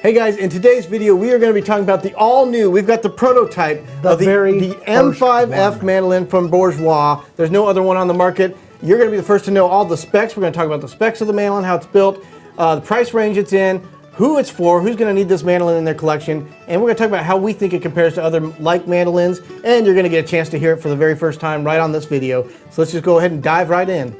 Hey guys, in today's video we are going to be talking about the all-new, we've got the prototype of the M5F mandolin from Bourgeois. There's no other one on the market. You're going to be the first to know all the specs. We're going to talk about the specs of the mandolin, how it's built, the price range it's in, who it's for, who's going to need this mandolin in their collection, and we're going to talk about how we think it compares to other like mandolins, and you're going to get a chance to hear it for the very first time right on this video. So let's just go ahead and dive right in.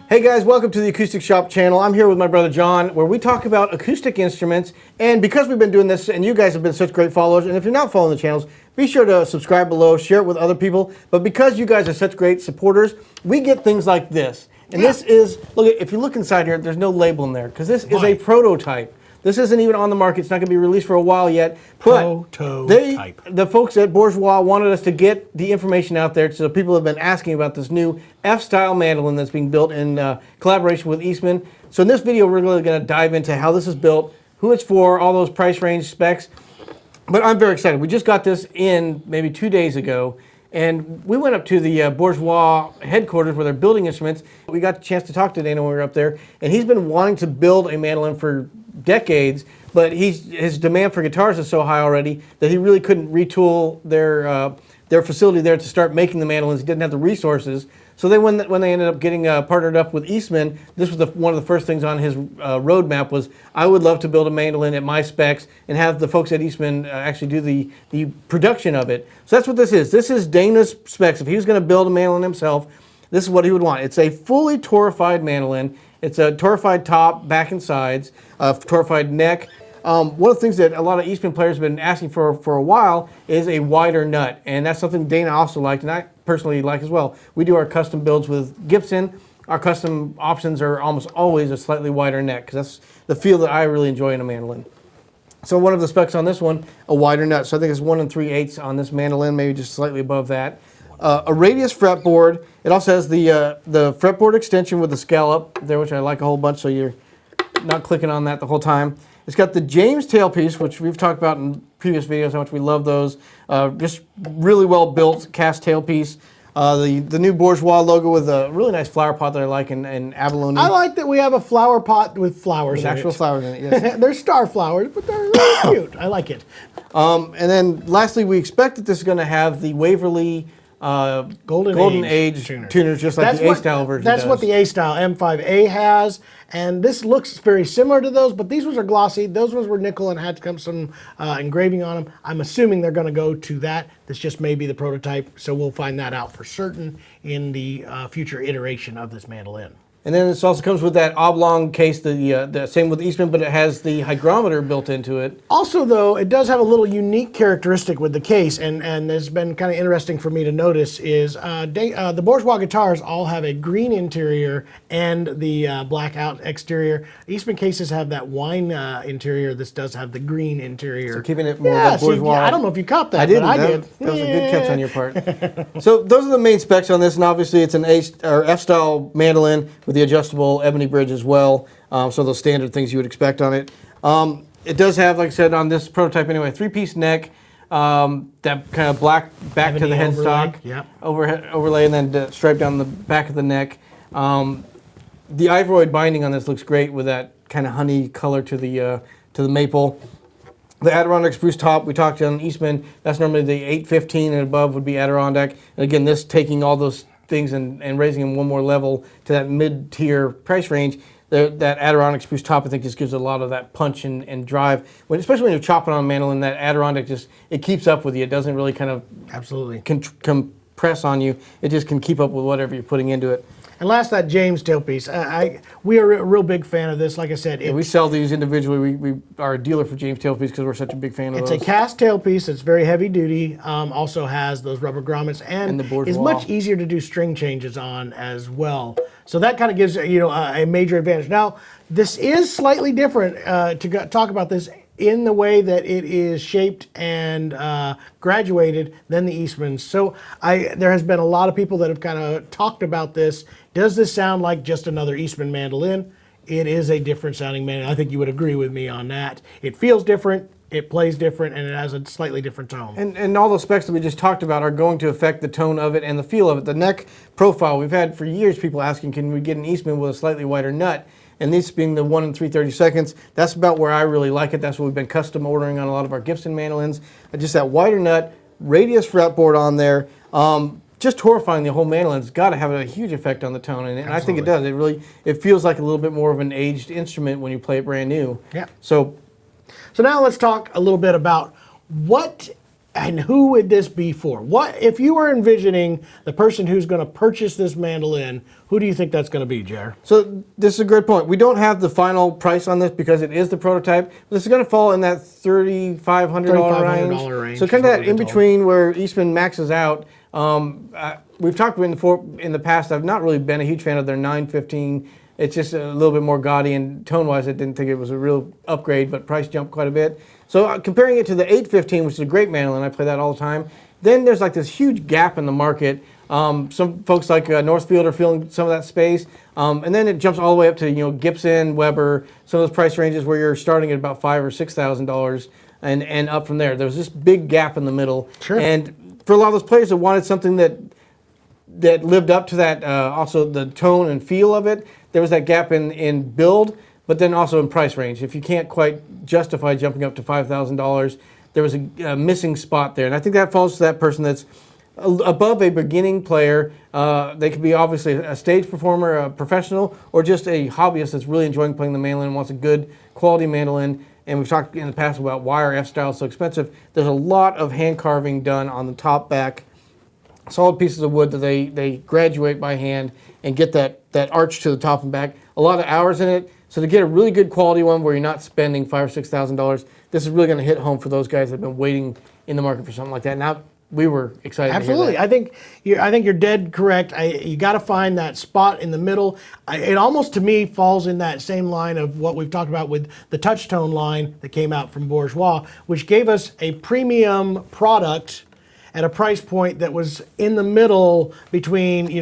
Hey guys, welcome to the Acoustic Shop channel. I'm here with my brother John, where we talk about acoustic instruments. And because we've been doing this, and you guys have been such great followers, and if you're not following the channels, be sure to subscribe below, share it with other people. But because you guys are such great supporters, we get things like this. And this is, look, if you look inside here, there's no label in there, because this is a prototype. This isn't even on the market. It's not going to be released for a while yet. But the folks at Bourgeois wanted us to get the information out there, so people have been asking about this new F-style mandolin that's being built in collaboration with Eastman. So in this video, we're really going to dive into how this is built, who it's for, all those price range specs. But I'm very excited. We just got this in maybe 2 days ago, and we went up to the Bourgeois headquarters where they're building instruments. We got a chance to talk to Dana when we were up there, and he's been wanting to build a mandolin for decades, but his demand for guitars is so high already that he really couldn't retool their facility there to start making the mandolins. He didn't have the resources. So when they ended up getting partnered up with Eastman, this was one of the first things on his roadmap was, I would love to build a mandolin at my specs and have the folks at Eastman actually do the production of it. So that's what this is. This is Dana's specs. If he was going to build a mandolin himself, this is what he would want. It's a fully torrefied mandolin. It's a torrefied top, back and sides, torrefied neck. One of the things that a lot of Eastman players have been asking for a while is a wider nut, and that's something Dana also liked, and I personally like as well. We do our custom builds with Gibson. Our custom options are almost always a slightly wider neck, because that's the feel that I really enjoy in a mandolin. So one of the specs on this one, a wider nut. So I think it's 1 3/8 on this mandolin, maybe just slightly above that. A radius fretboard. It also has the fretboard extension with the scallop there, which I like a whole bunch, so you're not clicking on that the whole time. It's got the James tailpiece, which we've talked about in previous videos, how much we love those. Just really well built cast tailpiece. The new Bourgeois logo with a really nice flower pot that I like in abalone. I like that we have a flower pot with flowers in it. Actual flowers in it, yes. They're star flowers, but they're really cute. I like it. And then lastly, we expect that this is going to have the Waverly Golden Age tuners, just like the A-style version That's what the A-style M5A has, and this looks very similar to those, but these ones are glossy. Those ones were nickel and had to come some engraving on them. I'm assuming they're going to go to that. This just may be the prototype, so we'll find that out for certain in the future iteration of this mandolin. And then this also comes with that oblong case, the same with Eastman, but it has the hygrometer built into it. Also, though, it does have a little unique characteristic with the case, and it's been kind of interesting for me to notice, is the Bourgeois guitars all have a green interior and the black out exterior. Eastman cases have that wine interior. This does have the green interior. So keeping it more like Bourgeois. I don't know if you caught that, I didn't. But I did. That was a good catch on your part. So those are the main specs on this, and obviously it's an F-style mandolin with the adjustable ebony bridge as well, so those standard things you would expect on it. It does have, like I said, on this prototype anyway, a 3-piece neck, that kind of black back to the headstock overlay, and then stripe down the back of the neck. The ivory binding on this looks great with that kind of honey color to the maple. The Adirondack spruce top, we talked on Eastman, that's normally the 815 and above would be Adirondack. And again, this taking all those things and raising them one more level to that mid-tier price range. That Adirondack spruce top, I think, just gives a lot of that punch and drive. Especially when you're chopping on a mandolin, that Adirondack it keeps up with you. It doesn't really kind of compress on you. It just can keep up with whatever you're putting into it. And last, that James tailpiece. We are a real big fan of this. Like I said, we sell these individually. We are a dealer for James tailpiece because we're such a big fan of those. It's a cast tailpiece. It's very heavy duty. Also has those rubber grommets and is much easier to do string changes on as well. So that kind of gives a major advantage. Now, this is slightly different to talk about this in the way that it is shaped and graduated than the Eastmans. So there has been a lot of people that have kind of talked about this. Does this sound like just another Eastman mandolin? It is a different sounding mandolin. I think you would agree with me on that. It feels different. it plays different, and it has a slightly different tone. And all the specs that we just talked about are going to affect the tone of it and the feel of it. The neck profile, we've had for years people asking, can we get an Eastman with a slightly wider nut? And this being the 1 3/32, that's about where I really like it. That's what we've been custom ordering on a lot of our Gibson mandolins. Just that wider nut, radius fretboard on there. Just horrifying, the whole mandolin's got to have a huge effect on the tone, and I think it does. It feels like a little bit more of an aged instrument when you play it brand new. Yeah. So now let's talk a little bit about what and who would this be for? What if you were envisioning the person who's going to purchase this mandolin? Who do you think that's going to be, Jer? So this is a great point. We don't have the final price on this because it is the prototype. This is going to fall in that $3,500 range. So kind of that in between where Eastman maxes out. We've talked in the past. I've not really been a huge fan of their 915. It's just a little bit more gaudy, and tone-wise, I didn't think it was a real upgrade, but price jumped quite a bit. So comparing it to the 815, which is a great mandolin, I play that all the time. Then there's like this huge gap in the market. Some folks like Northfield are feeling some of that space, and then it jumps all the way up to Gibson, Weber, some of those price ranges where you're starting at about $5,000 or $6,000, and up from there. There's this big gap in the middle, sure. And for a lot of those players that wanted something that lived up to that, also the tone and feel of it, there was that gap in build, but then also in price range. If you can't quite justify jumping up to $5,000, there was a missing spot there. And I think that falls to that person that's above a beginning player. They could be obviously a stage performer, a professional, or just a hobbyist that's really enjoying playing the mandolin and wants a good quality mandolin. And we've talked in the past about why our F-style is so expensive. There's a lot of hand carving done on the top, back, solid pieces of wood that they graduate by hand and get that arch to the top and back. A lot of hours in it. So to get a really good quality one where you're not spending $5,000 or $6,000, this is really going to hit home for those guys that have been waiting in the market for something like that. Now we were excited. Absolutely, to hear that. I think you're dead correct. You got to find that spot in the middle. It almost to me falls in that same line of what we've talked about with the touch tone line that came out from Bourgeois, which gave us a premium product at a price point that was in the middle between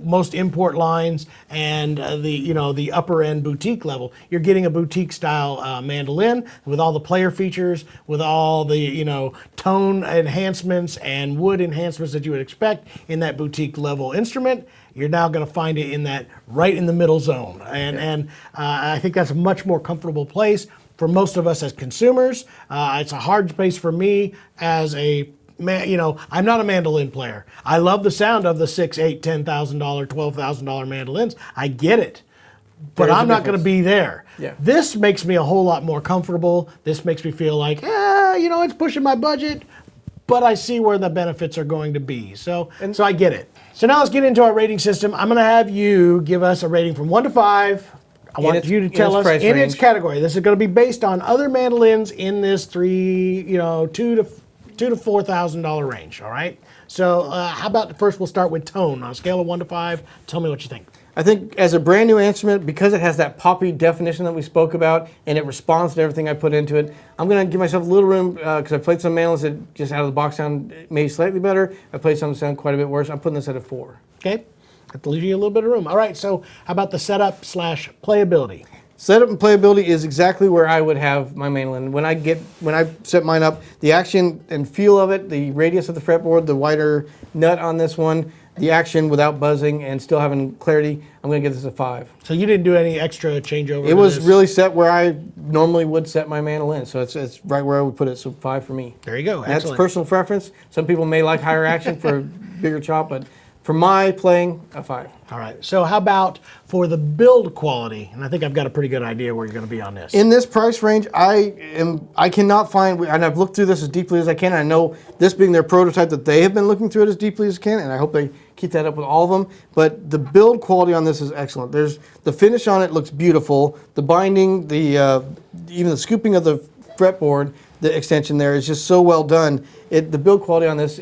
most import lines and the upper end boutique level. You're getting a boutique style mandolin with all the player features, with all the tone enhancements and wood enhancements that you would expect in that boutique level instrument. You're now going to find it in that right in the middle zone, and I think that's a much more comfortable place for most of us as consumers. It's a hard space for me as a I'm not a mandolin player. I love the sound of the $6,000, $8,000, $10,000, $12,000 mandolins. I get it, but I'm not going to be there. Yeah. This makes me a whole lot more comfortable. This makes me feel like, it's pushing my budget, but I see where the benefits are going to be. So I get it. So now let's get into our rating system. I'm going to have you give us a rating from 1 to 5. I want you to tell us in its category. This is going to be based on other mandolins in this $2,000 to $4,000 range, all right? So how about first we'll start with tone. On a scale of 1 to 5, tell me what you think. I think as a brand new instrument, because it has that poppy definition that we spoke about and it responds to everything I put into it, I'm going to give myself a little room because I've played some mandolins that just out of the box sound maybe slightly better. I played some that sound quite a bit worse. I'm putting this at a 4. Okay, have to leave you a little bit of room. All right, so how about the setup / playability? Setup and playability is exactly where I would have my mandolin. When I set mine up, the action and feel of it, the radius of the fretboard, the wider nut on this one, the action without buzzing and still having clarity, I'm going to give this a 5. So you didn't do any extra changeover? It was really set where I normally would set my mandolin, so it's right where I would put it, so 5 for me. There you go, excellent. That's personal preference. Some people may like higher action for a bigger chop, but for my playing, a 5. All right. So how about for the build quality? And I think I've got a pretty good idea where you're going to be on this. In this price range, I cannot find, and I've looked through this as deeply as I can, and I know this being their prototype that they have been looking through it as deeply as can, and I hope they keep that up with all of them. But the build quality on this is excellent. There's the finish on it looks beautiful. The binding, even the scooping of the fretboard, the extension there is just so well done. The build quality on this,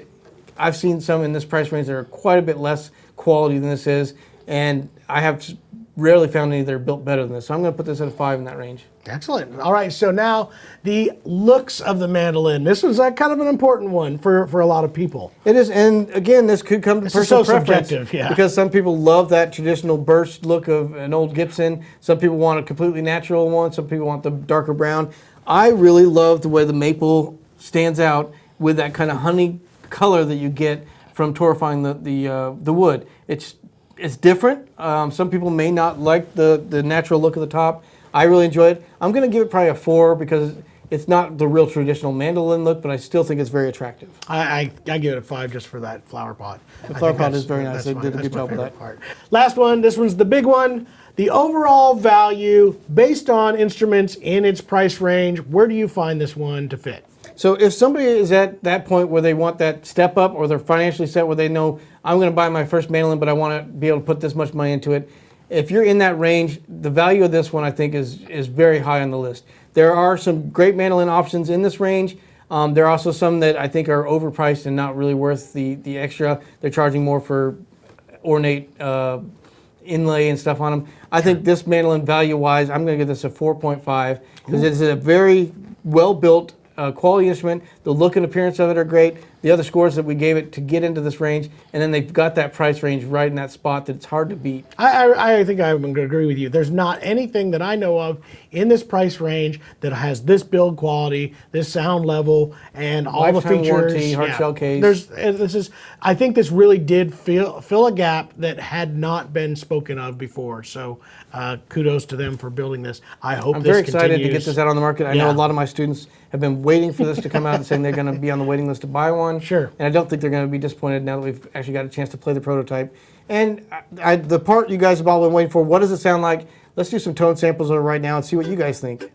I've seen some in this price range that are quite a bit less quality than this is, and I have rarely found any that are built better than this. So I'm going to put this at a 5 in that range. Excellent. All right, so now the looks of the mandolin. This is kind of an important one for a lot of people. It is, and again, this could come to personal preference. Subjective, yeah. Because some people love that traditional burst look of an old Gibson. Some people want a completely natural one. Some people want the darker brown. I really love the way the maple stands out with that kind of honey color that you get from torrefying the wood. It's different. Some people may not like the natural look of the top. I really enjoy it. I'm going to give it probably a 4 because it's not the real traditional mandolin look, but I still think it's very attractive. I give it a 5 just for that flower pot. The flower pot is very nice. They did a good job with that. Part. Last one. This one's the big one. The overall value based on instruments in its price range. Where do you find this one to fit? So if somebody is at that point where they want that step up, or they're financially set where they know I'm going to buy my first mandolin, but I want to be able to put this much money into it. If you're in that range, the value of this one I think is very high on the list. There are some great mandolin options in this range. There are also some that I think are overpriced and not really worth the extra. They're charging more for ornate inlay and stuff on them. I think this mandolin value-wise, I'm going to give this a 4.5 because it's a very well-built quality instrument. The look and appearance of it are great. The other scores that we gave it to get into this range, and then they've got that price range right in that spot that it's hard to beat. I think I'm going to agree with you. There's not anything that I know of in this price range that has this build quality, this sound level, and all the features. Warranty, hard shell case. I think this really did fill a gap that had not been spoken of before. So kudos to them for building this. I'm very excited to get this out on the market. I know a lot of my students have been waiting for this to come out and saying they're going to be on the waiting list to buy one. Sure. And I don't think they're going to be disappointed now that we've actually got a chance to play the prototype. And the part you guys have all been waiting for, what does it sound like? Let's do some tone samples of it right now and see what you guys think.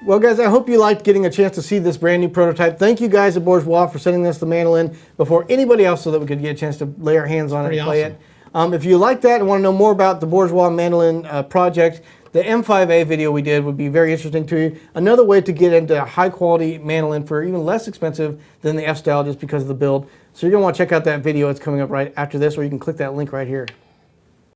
Well, guys, I hope you liked getting a chance to see this brand new prototype. Thank you guys at Bourgeois for sending us the mandolin before anybody else so that we could get a chance to lay our hands on it and play it. If you like that and want to know more about the Bourgeois mandolin project, the M5A video we did would be very interesting to you. Another way to get into high-quality mandolin for even less expensive than the F-style just because of the build. So you're going to want to check out that video. It's coming up right after this, or you can click that link right here.